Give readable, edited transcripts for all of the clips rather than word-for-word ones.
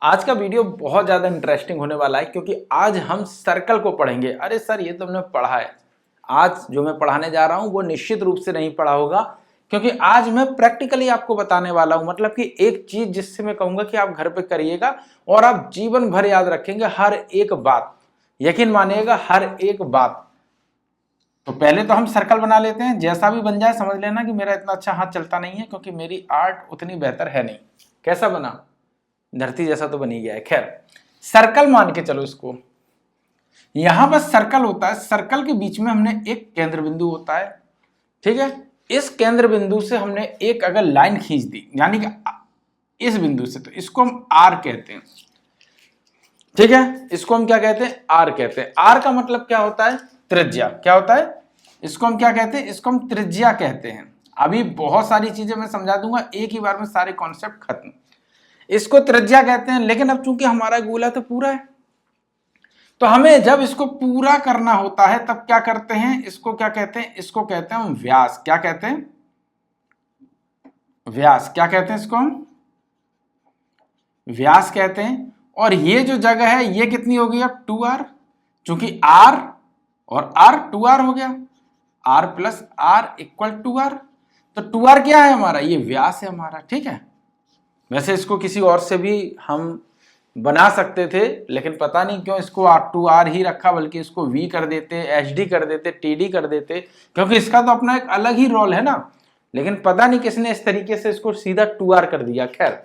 आज का वीडियो बहुत ज़्यादा इंटरेस्टिंग होने वाला है क्योंकि आज हम सर्कल को पढ़ेंगे। अरे सर ये तो हमने पढ़ा है। आज जो मैं पढ़ाने जा रहा हूँ वो निश्चित रूप से नहीं पढ़ा होगा क्योंकि आज मैं प्रैक्टिकली आपको बताने वाला हूँ। मतलब कि एक चीज़ जिससे मैं कहूँगा कि आप घर पे करिएगा और आप जीवन भर याद रखेंगे हर एक बात, यकीन मानिएगा हर एक बात। तो पहले तो हम सर्कल बना लेते हैं, जैसा भी बन जाए समझ लेना कि मेरा इतना अच्छा हाथ चलता नहीं है क्योंकि मेरी आर्ट उतनी बेहतर है नहीं। कैसा बना? धरती जैसा तो बन ही गया है। खैर सर्कल मान के चलो इसको। यहां पर सर्कल होता है, सर्कल के बीच में हमने एक केंद्र बिंदु होता है, ठीक है। इस केंद्र बिंदु से हमने एक अगर लाइन खींच दी यानी कि इस बिंदु से, तो इसको हम आर कहते हैं, ठीक है। इसको हम क्या कहते हैं? आर कहते हैं। आर का मतलब क्या होता है? त्रिज्या। क्या होता है? इसको हम क्या कहते हैं? इसको हम त्रिज्या कहते हैं। अभी बहुत सारी चीजें मैं समझा दूंगा, एक ही बार में सारे कॉन्सेप्ट खत्म। इसको त्रिज्या कहते हैं, लेकिन अब चूंकि हमारा गोला तो पूरा है तो हमें जब इसको पूरा करना होता है तब क्या करते हैं? इसको क्या कहते हैं? इसको कहते हैं हम व्यास। क्या कहते हैं? व्यास। क्या कहते हैं इसको? हम व्यास कहते हैं। और ये जो जगह है ये कितनी होगी अब? 2r, चूंकि r और r 2r हो गया, r plus r equal 2r। तो 2r क्या है हमारा? ये व्यास है हमारा, ठीक है। वैसे इसको किसी और से भी हम बना सकते थे, लेकिन पता नहीं क्यों इसको 2r ही रखा, बल्कि इसको v कर देते, hd कर देते, td कर देते, क्योंकि इसका तो अपना एक अलग ही रोल है ना। लेकिन पता नहीं किसने इस तरीके से इसको सीधा 2r कर दिया। खैर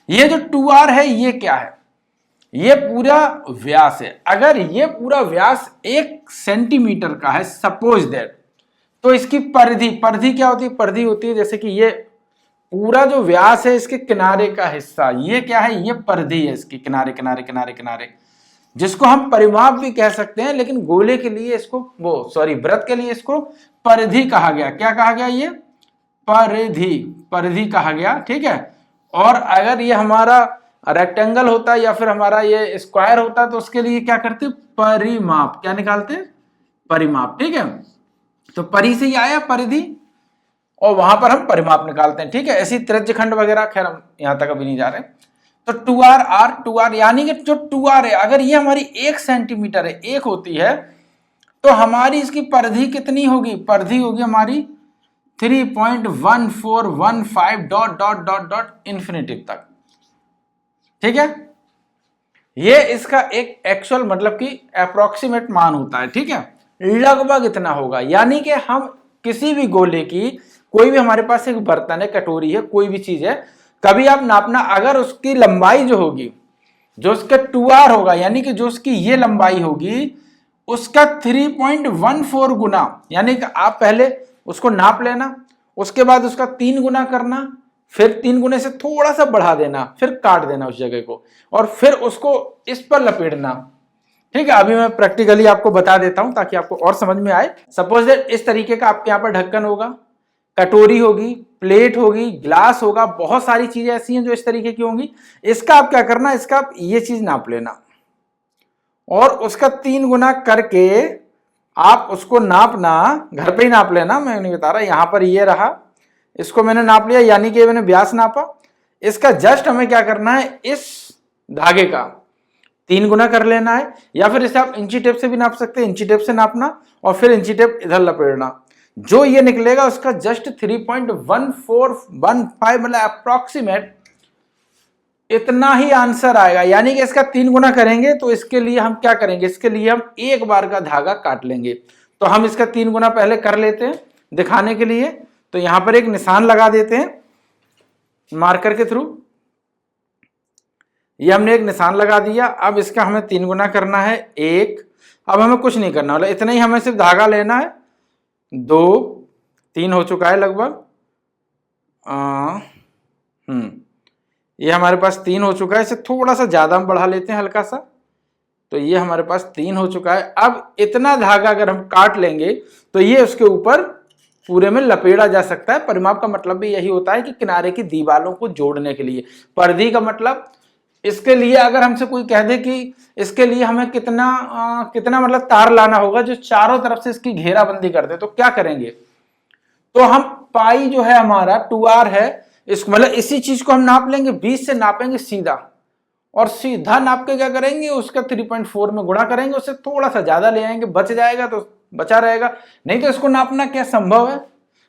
ये जो 2r है ये क्या है? ये पूरा व्यास है। अगर ये पूरा व्यास 1 सेंटीमीटर का है सपोज दैट, तो इसकी परिधि, परिधि क्या होती है? परिधि होती है जैसे कि ये पूरा जो व्यास है इसके किनारे का हिस्सा, ये क्या है? ये परिधि है इसकी, किनारे किनारे किनारे किनारे, जिसको हम परिमाप भी कह सकते हैं, लेकिन गोले के लिए इसको वृत्त के लिए इसको परिधि कहा गया। क्या कहा गया? ये परिधि, परिधि कहा गया, ठीक है। और अगर ये हमारा रेक्टेंगल होता है या फिर हमारा ये स्क्वायर होता है तो उसके लिए क्या करते? परिमाप। क्या निकालते? परिमाप, ठीक है। तो परि से ही आया परिधि और वहां पर हम परिमाप निकालते हैं, ठीक है। ऐसी त्रिज्यखंड वगैरह, खैर हम यहां तक अभी नहीं जा रहे। तो 2r यानी कि जो 2r है, अगर ये हमारी 1 सेंटीमीटर है, 1 होती है, तो हमारी इसकी परिधि कितनी होगी? परिधि होगी हमारी 3.1415 dot dot dot dot infinitive तक, ठीक है। ये इसका एक एक्चुअल मतलब कि अप्रोक्सीमेट मान होता है, ठीक है। लगभग इतना होगा। यानी कि हम किसी भी गोले की, कोई भी हमारे पास एक बर्तन है, कटोरी है, कोई भी चीज है, कभी आप नापना, अगर उसकी लंबाई जो होगी, जो उसका 2r होगा, यानी कि जो उसकी ये लंबाई होगी उसका 3.14 गुना, यानी कि आप पहले उसको नाप लेना, उसके बाद उसका 3 गुना करना, फिर 3 गुने से थोड़ा सा बढ़ा देना, फिर काट देना उस जगह को, और फिर उसको इस पर लपेटना, ठीक है। अभी मैं प्रैक्टिकली आपको बता देता हूं ताकि आपको और समझ में आए। सपोज दैट इस तरीके का आपके यहाँ पर ढक्कन होगा, कटोरी होगी, प्लेट होगी, ग्लास होगा, बहुत सारी चीजें ऐसी हैं जो इस तरीके की होंगी। इसका आप क्या करना? इसका आप ये चीज नाप लेना और उसका 3 गुना करके आप उसको नापना, घर पे ही नाप लेना, मैं नहीं बता रहा। यहां पर ये रहा, इसको मैंने नाप लिया, यानी कि मैंने व्यास नापा। इसका जस्ट हमें क्या करना है? इस धागे का 3 गुना कर लेना है, या फिर इसे आप इंची टेप से भी नाप सकते हैं। इंची टेप से नापना और फिर इंची टेप इधर लपेटना, जो ये निकलेगा उसका जस्ट 3.1415 मतलब अप्रोक्सीमेट इतना ही आंसर आएगा। यानी कि इसका 3 गुना करेंगे तो इसके लिए हम क्या करेंगे? इसके लिए हम एक बार का धागा काट लेंगे। तो हम इसका 3 गुना पहले कर लेते हैं दिखाने के लिए। तो यहां पर एक निशान लगा देते हैं मार्कर के थ्रू। ये हमने एक निशान लगा दिया। अब इसका हमें 3 गुना करना है, 1। अब हमें कुछ नहीं करना, मतलब इतना ही हमें सिर्फ धागा लेना है। 2, 3 हो चुका है लगभग। ये हमारे पास 3 हो चुका है। इसे थोड़ा सा ज्यादा हम बढ़ा लेते हैं, हल्का सा। तो ये हमारे पास 3 हो चुका है। अब इतना धागा अगर हम काट लेंगे तो ये उसके ऊपर पूरे में लपेटा जा सकता है। परिमाप का मतलब भी यही होता है कि किनारे की दीवारों को जोड़ने के लिए। परिधि का मतलब, इसके लिए अगर हमसे कोई कह दे कि इसके लिए हमें कितना मतलब तार लाना होगा जो चारों तरफ से इसकी घेराबंदी कर दे, तो क्या करेंगे? तो हम पाई जो है हमारा 2r है, इस मतलब इसी चीज को हम नाप लेंगे, 20 से नापेंगे सीधा, और सीधा नाप के क्या करेंगे, उसका 3.4 में गुणा करेंगे, उससे थोड़ा सा ज्यादा ले आएंगे, बच जाएगा तो बचा रहेगा, नहीं तो इसको नापना क्या संभव है,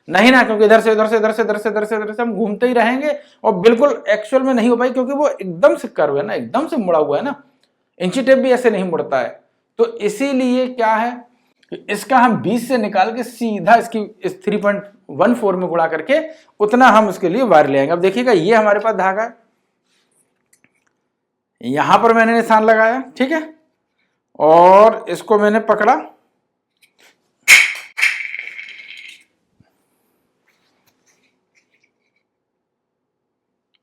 नहीं ना, क्योंकि इधर से उधर से इधर से इधर से इधर से इधर से हम घूमते ही रहेंगे और बिल्कुल एक्चुअल में नहीं हो पाई, क्योंकि वो एकदम से कर्व है ना, एकदम से मुड़ा हुआ है ना, इंची टेप भी ऐसे नहीं मुड़ता है। तो इसीलिए क्या है, इसका हम 20 से निकाल के सीधा इसकी इस 3.14 में गुणा करके उतना हम उसके लिए वायर ले आएंगे। अब देखिएगा ये हमारे पास धागा है, यहां पर मैंने निशान लगाया, ठीक है, और इसको मैंने पकड़ा,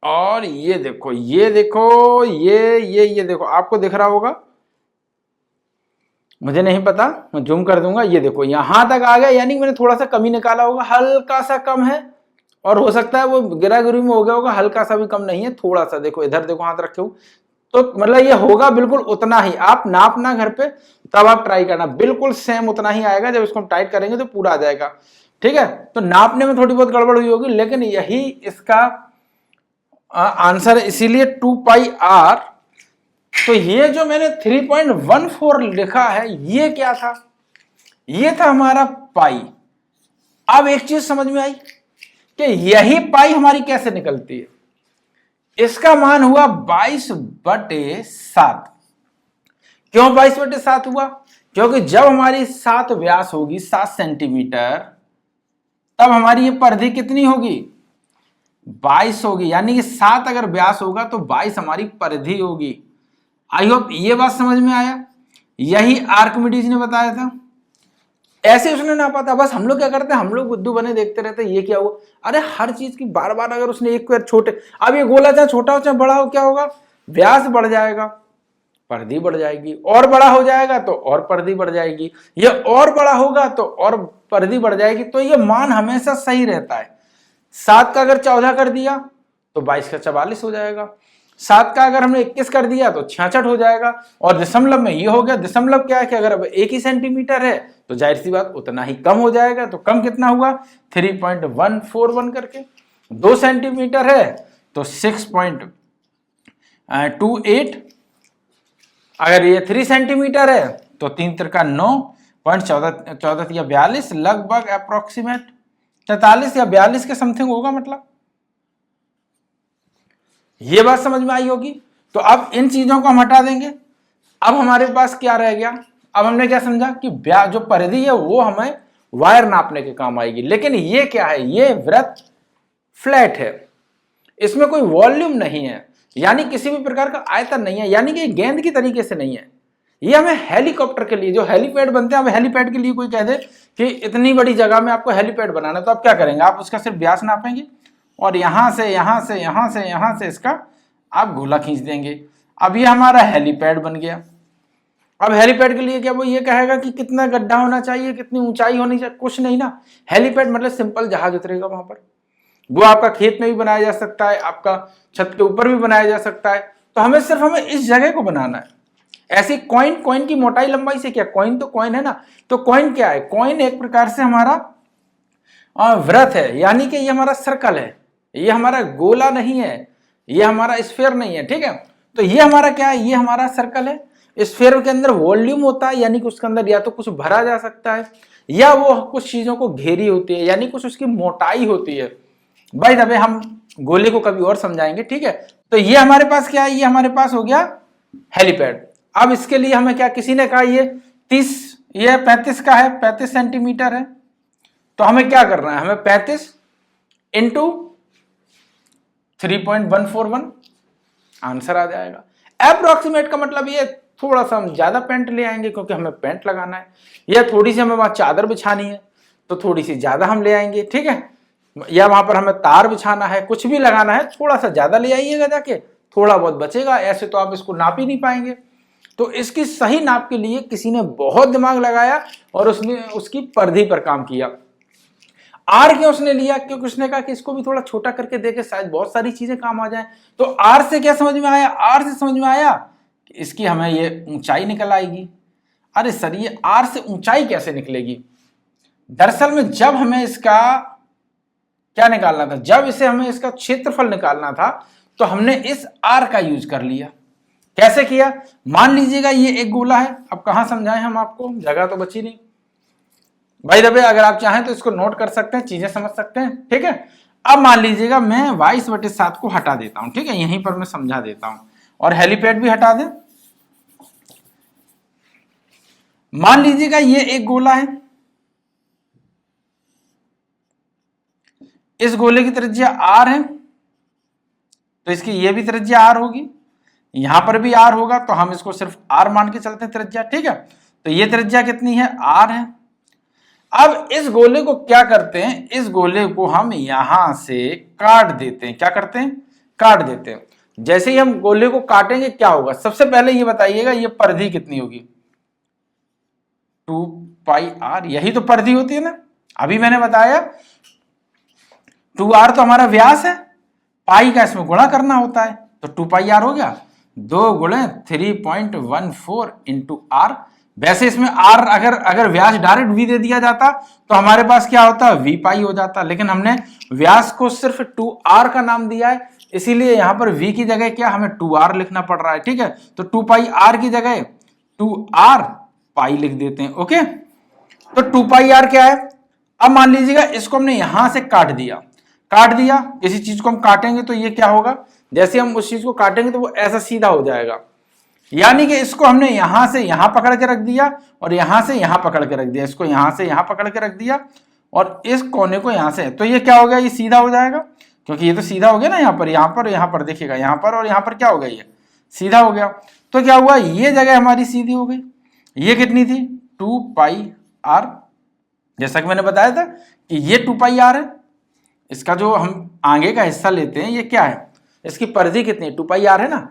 और ये देखो ये देखो ये देखो, आपको दिख रहा होगा, मुझे नहीं पता, मैं जूम कर दूंगा, ये देखो यहां तक आ गया, यानी मैंने थोड़ा सा कमी निकाला होगा, हल्का सा कम है, और हो सकता है वो गिरा गिरी में हो गया होगा, हल्का सा भी कम नहीं है, थोड़ा सा देखो, इधर देखो हाथ रखे हो, तो मतलब ये होगा बिल्कुल उतना ही। आप नापना घर पे, तब आप ट्राई करना, बिल्कुल सेम उतना ही आएगा, जब इसको हम टाइट करेंगे तो पूरा आ जाएगा, ठीक है। तो नापने में थोड़ी बहुत गड़बड़ हुई होगी, लेकिन यही इसका आंसर है, इसीलिए 2πr। तो ये जो मैंने 3.14 लिखा है, ये क्या था, ये था हमारा पाई। अब एक चीज समझ में आई कि यही पाई हमारी कैसे निकलती है, इसका मान हुआ 22/7। क्यों 22/7 हुआ, क्योंकि जब हमारी 7 व्यास होगी, 7 सेंटीमीटर, तब हमारी ये परिधि कितनी होगी, 22 होगी, यानी कि 7 अगर व्यास होगा तो 22 हमारी परिधि होगी। आई होप ये बात समझ में आया, यही आर्किमिडीज ने बताया था, ऐसे उसने नापा था। बस हम लोग क्या करते हैं, हम लोग बुद्धू बने देखते रहते हैं, ये क्या हुआ, अरे हर चीज की बार बार अगर उसने एक छोटे, अब ये गोला चाहे छोटा हो चाहे बड़ा हो, क्या होगा, व्यास बढ़ जाएगा, परिधि बढ़ जाएगी, और बड़ा हो जाएगा तो और परिधि बढ़ जाएगी, ये और बड़ा होगा तो और परिधि बढ़ जाएगी। तो ये मान हमेशा सही रहता है। 7 का अगर 14 कर दिया तो 22 का 44 हो जाएगा, 7 का अगर हमने 21 कर दिया तो 66 हो जाएगा, और दशमलव में ये हो गया, दशमलव क्या है कि अगर अब 1 ही सेंटीमीटर है तो जाहिर सी बात उतना ही कम हो जाएगा। तो कम कितना हुआ, 3.141 करके, 2 सेंटीमीटर है तो 6.28, अगर ये 3 सेंटीमीटर है तो 3 तिरका 9, 14 या 42, लगभग अप्रोक्सीमेट 43 या 42 के समथिंग होगा, मतलब ये बात समझ में आई होगी। तो अब इन चीजों को हम हटा देंगे, अब हमारे पास क्या रह गया, अब हमने क्या समझा कि जो परिधि है वो हमें वायर नापने के काम आएगी। लेकिन ये क्या है, ये वृत्त फ्लैट है, इसमें कोई वॉल्यूम नहीं है, यानी किसी भी प्रकार का आयतन नहीं है, यानी कि गेंद की तरीके से नहीं है। ये हमें हेलीकॉप्टर के लिए, जो हेलीपैड बनते हैं, अब हेलीपैड के लिए कोई कह दे कि इतनी बड़ी जगह में आपको हेलीपैड बनाना है, तो आप क्या करेंगे, आप उसका सिर्फ व्यास नापेंगे और यहां से यहां से यहां से यहां से इसका आप गोला खींच देंगे। अब ये हमारा हेलीपैड बन गया। अब हेलीपैड के लिए क्या वो ये कहेगा कि कितना गड्ढा होना चाहिए, कितनी ऊंचाई होनी चाहिए, कुछ नहीं ना। हेलीपैड मतलब सिंपल जहाज उतरेगा वहां पर, वो आपका खेत में भी बनाया जा सकता है, आपका छत के ऊपर भी बनाया जा सकता है। तो हमें इस जगह को बनाना है। ऐसी कॉइन की मोटाई लंबाई से क्या, कॉइन तो कॉइन है ना, तो कॉइन क्या है, कॉइन एक प्रकार से हमारा वृत्त है, यानी कि ये हमारा सर्कल है, ये हमारा गोला नहीं है, ये हमारा स्फीयर नहीं है, ठीक है। तो ये हमारा क्या है, ये हमारा सर्कल है। स्फीयर के अंदर वॉल्यूम होता है, यानी कि उसके अंदर या तो कुछ भरा जा सकता है या वो कुछ चीजों को घेरी होती है, यानी कुछ उसकी मोटाई होती है। भाई अबे हम गोले को कभी और समझाएंगे, ठीक है। तो ये हमारे पास क्या है, ये हमारे पास हो गया हेलीपैड। अब इसके लिए हमें क्या, किसी ने कहा ये 30, ये 35 का है, 35 सेंटीमीटर है, तो हमें क्या करना है, हमें 35 इंटू 3.141 आंसर आ जाएगा। अप्रोक्सीमेट का मतलब ये थोड़ा सा हम ज्यादा पेंट ले आएंगे क्योंकि हमें पेंट लगाना है, या थोड़ी सी हमें वहां चादर बिछानी है तो थोड़ी सी ज्यादा हम ले आएंगे, ठीक है, या वहां पर हमें तार बिछाना है, कुछ भी लगाना है, थोड़ा सा ज्यादा ले आइएगा जाके, थोड़ा बहुत बचेगा, ऐसे तो आप इसको नाप ही नहीं पाएंगे। तो इसकी सही नाप के लिए किसी ने बहुत दिमाग लगाया और उसने उसकी परिधि पर काम किया। आर क्यों उसने लिया, क्योंकि उसने कहा कि इसको भी थोड़ा छोटा करके देखे, शायद बहुत सारी चीजें काम आ जाए। तो आर से क्या समझ में आया, आर से समझ में आया कि इसकी हमें ये ऊंचाई निकल आएगी। अरे सर ये आर से ऊंचाई कैसे निकलेगी, दरअसल में जब हमें इसका क्या निकालना था, जब इसे हमें इसका क्षेत्रफल निकालना था तो हमने इस आर का यूज कर लिया। कैसे किया, मान लीजिएगा ये एक गोला है, अब कहां समझाएं हम आपको, जगह तो बची नहीं। भाई दबे अगर आप चाहें तो इसको नोट कर सकते हैं, चीजें समझ सकते हैं, ठीक है। अब मान लीजिएगा मैं 22/7 को हटा देता हूं, ठीक है, यहीं पर मैं समझा देता हूं, और हेलीपैड भी हटा दें। मान लीजिएगा ये एक गोला है, इस गोले की त्रिज्या r है, तो इसकी ये भी त्रिज्या r होगी, यहां पर भी r होगा, तो हम इसको सिर्फ r मान के चलते हैं त्रिज्या, ठीक है। तो ये त्रिज्या कितनी है, r है। अब इस गोले को क्या करते हैं, इस गोले को हम यहां से काट देते हैं, क्या करते हैं, काट देते हैं। जैसे ही हम गोले को काटेंगे क्या होगा, सबसे पहले ये बताइएगा ये परिधि कितनी होगी, 2πr, यही तो परिधि होती है ना, अभी मैंने बताया 2r तो हमारा व्यास है, पाई का इसमें गुणा करना होता है, तो 2πr हो गया, 2 गुणे 3.14 इंटू आर। वैसे इसमें r अगर व्यास डायरेक्ट v दे दिया जाता तो हमारे पास क्या होता, v पाई हो जाता, लेकिन हमने व्यास को सिर्फ 2r का नाम दिया है, इसीलिए यहां पर v की जगह क्या हमें 2r लिखना पड़ रहा है, ठीक है। तो 2πr की जगह 2r पाई लिख देते हैं, ओके। तो 2πr क्या है, अब मान लीजिएगा इसको हमने यहां से काट दिया, किसी चीज को हम काटेंगे तो ये क्या होगा, जैसे हम उस चीज को काटेंगे तो वो ऐसा सीधा हो जाएगा, यानी कि इसको हमने यहां से यहां पकड़ के रख दिया और यहां से यहां पकड़ के रख दिया, इसको यहां से यहां पकड़ के रख दिया और इस कोने को यहां से, तो ये क्या हो गया, ये सीधा हो जाएगा, क्योंकि ये तो सीधा हो गया ना, यहां पर देखिएगा, यहां पर और यहां पर क्या हो गया, ये सीधा हो गया। तो क्या हुआ, ये जगह हमारी सीधी हो गई, ये कितनी थी 2πr, जैसा कि मैंने बताया था कि ये 2πr है, इसका जो हम आगे का हिस्सा लेते हैं ये क्या है, इसकी परिधि कितनी है, 2πr है ना।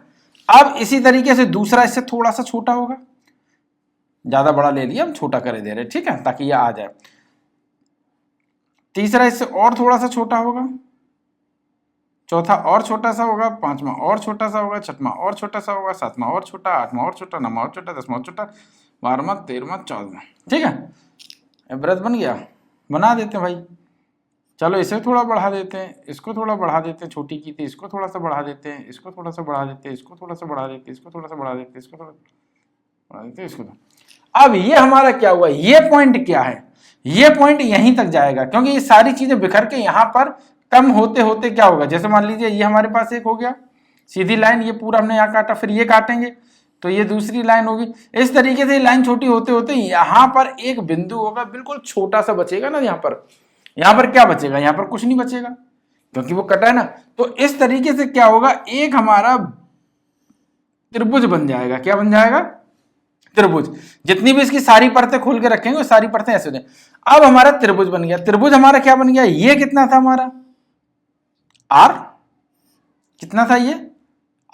अब इसी तरीके से दूसरा इससे थोड़ा सा छोटा होगा, ज्यादा बड़ा ले लिया हम, छोटा कर दे रहे, ठीक है, ताकि ये आ जाए। तीसरा इससे और थोड़ा सा छोटा होगा, चौथा और छोटा सा होगा, पांचवा और छोटा सा होगा, छठवां और छोटा सा होगा, सातवां और छोटा, आठवां और छोटा, नौवां और छोटा, 10वां और छोटा, 12वां, 13वां, 14वां, ठीक है। व्रत बन गया, बना देते हैं भाई, चलो इसे थोड़ा बढ़ा देते हैं, इसको थोड़ा बढ़ा देते हैं, छोटी की थी इसको थोड़ा सा बढ़ा देते हैं, इसको थोड़ा सा बढ़ा देते हैं, इसको थोड़ा सा बढ़ा देते हैं, इसको थोड़ा सा बढ़ा देते हैं, इसको थोड़ा बढ़ा देते हैं, इसको। अब ये हमारा क्या हुआ, ये पॉइंट क्या है, ये पॉइंट यहीं तक जाएगा, क्योंकि ये सारी चीजें बिखर के यहां पर कम होते होते क्या होगा, जैसे मान लीजिए ये हमारे पास एक हो गया सीधी लाइन, ये पूरा हमने यहाँ काटा, फिर ये काटेंगे तो ये दूसरी लाइन होगी, इस तरीके से लाइन छोटी होते होते यहां पर एक बिंदु होगा, बिल्कुल छोटा सा बचेगा ना, यहाँ पर क्या बचेगा, यहाँ पर कुछ नहीं बचेगा क्योंकि वो कटा है ना। तो इस तरीके से क्या होगा, एक हमारा त्रिभुज बन जाएगा, क्या बन जाएगा, त्रिभुज। जितनी भी इसकी सारी परतें खोल के रखेंगे वो सारी परतें ऐसे हो जाए। अब हमारा त्रिभुज बन गया, त्रिभुज हमारा क्या बन गया, ये कितना था हमारा r, कितना था ये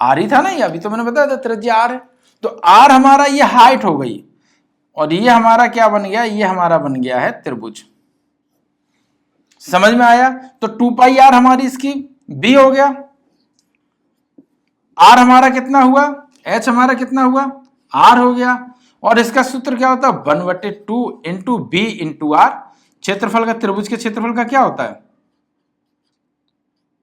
r ही था ना, ये अभी तो मैंने बताया था त्रिज्या r है, तो r हमारा ये हाइट हो गई और ये हमारा क्या बन गया, ये हमारा बन गया है त्रिभुज। समझ में आया, तो 2πr हमारी इसकी b हो गया, r हमारा कितना हुआ, h हमारा कितना हुआ, r हो गया, और इसका सूत्र क्या होता है 1/2 इंटू b इंटू r, क्षेत्रफल का, त्रिभुज के क्षेत्रफल का क्या होता है,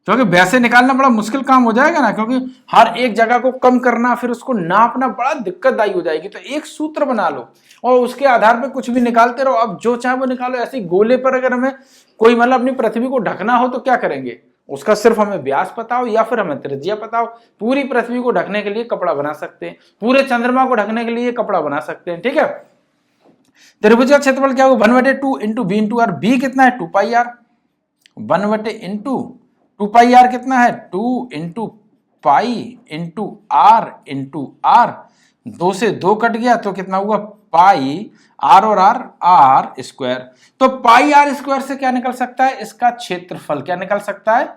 क्योंकि वैसे निकालना बड़ा मुश्किल काम हो जाएगा ना, क्योंकि हर एक जगह को कम करना फिर उसको नापना बड़ा दिक्कतदायी हो जाएगी। तो एक सूत्र बना लो और उसके आधार पर कुछ भी निकालते रहो, अब जो चाहे वो निकालो। ऐसे गोले पर अगर हमें कोई मतलब अपनी पृथ्वी को ढकना हो तो क्या करेंगे, उसका सिर्फ हमें व्यास पता हो या फिर हमें त्रिज्या पता हो, पूरी पृथ्वी को ढकने के लिए कपड़ा बना सकते हैं, पूरे चंद्रमा को ढकने के लिए कपड़ा बना सकते हैं, ठीक है। त्रिभुज का क्षेत्रफल क्या होगा 1/2 into B into R, B कितना है 2πr, 1/2 कितना है 2 into pi into R into R, 2 से 2 कट गया तो कितना हुआ पाई आर और आर स्क्वायर। तो पाई आर स्क्वायर से क्या निकल सकता है, इसका क्षेत्रफल क्या निकल सकता है,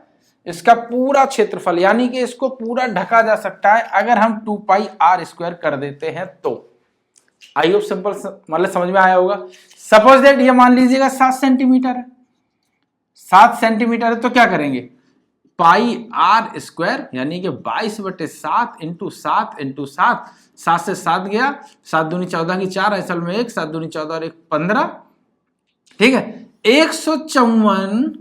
इसका पूरा क्षेत्रफल, यानी कि इसको पूरा ढका जा सकता है अगर हम 2πr² कर देते हैं तो। आई होप सिंपल मतलब समझ में आया होगा। सपोज दैट ये मान लीजिएगा 7 सेंटीमीटर है, 7 सेंटीमीटर है, तो क्या करेंगे πr² यानी कि 22/7 इंटू 7 इंटू 7, 7 से 7 गया, 7 दूनी 14 की 4, असल में 1, 7 दूनी 14 और 1 15, ठीक है। 154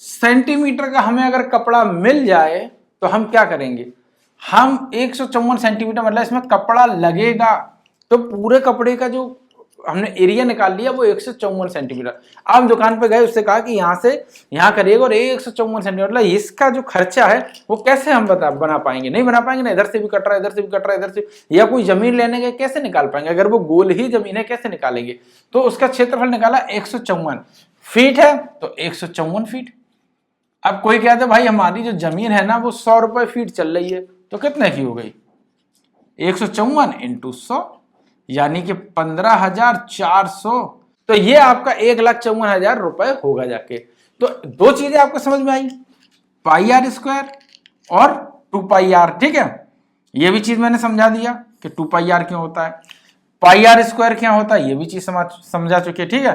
सेंटीमीटर का हमें अगर कपड़ा मिल जाए तो हम क्या करेंगे, हम 154 सेंटीमीटर मतलब इसमें कपड़ा लगेगा, तो पूरे कपड़े का जो हमने एरिया निकाल लिया वो 154 सेंटीमीटर। अब दुकान पे गए, उससे कहा कि यहाँ से यहाँ करिएगा और 154 सेंटीमीटर, मतलब इसका जो खर्चा है वो कैसे हम बना पाएंगे, नहीं बना पाएंगे ना, इधर से भी कट रहा है, इधर से भी कट रहा है, इधर से, या कोई जमीन लेने के कैसे निकाल पाएंगे, अगर वो गोल ही जमीन है कैसे निकालेंगे। तो उसका क्षेत्रफल निकाला 154 फीट है, तो 154 फीट। अब कोई कहता है भाई हमारी जो जमीन है ना वो 100 रुपए फीट चल रही है, तो कितने की हो गई, 154 इंटू 100, यानी कि 15,400। तो ये आपका 1,54,000 रुपए होगा जाके। तो दो चीजें आपको समझ में आई, पाई आर स्क्वायर और 2 पाई आर, ठीक है। ये भी चीज मैंने समझा दिया कि 2 पाई आर क्यों होता है, पाई आर स्क्वायर क्या होता है, ये भी चीज समझा चुके, ठीक है।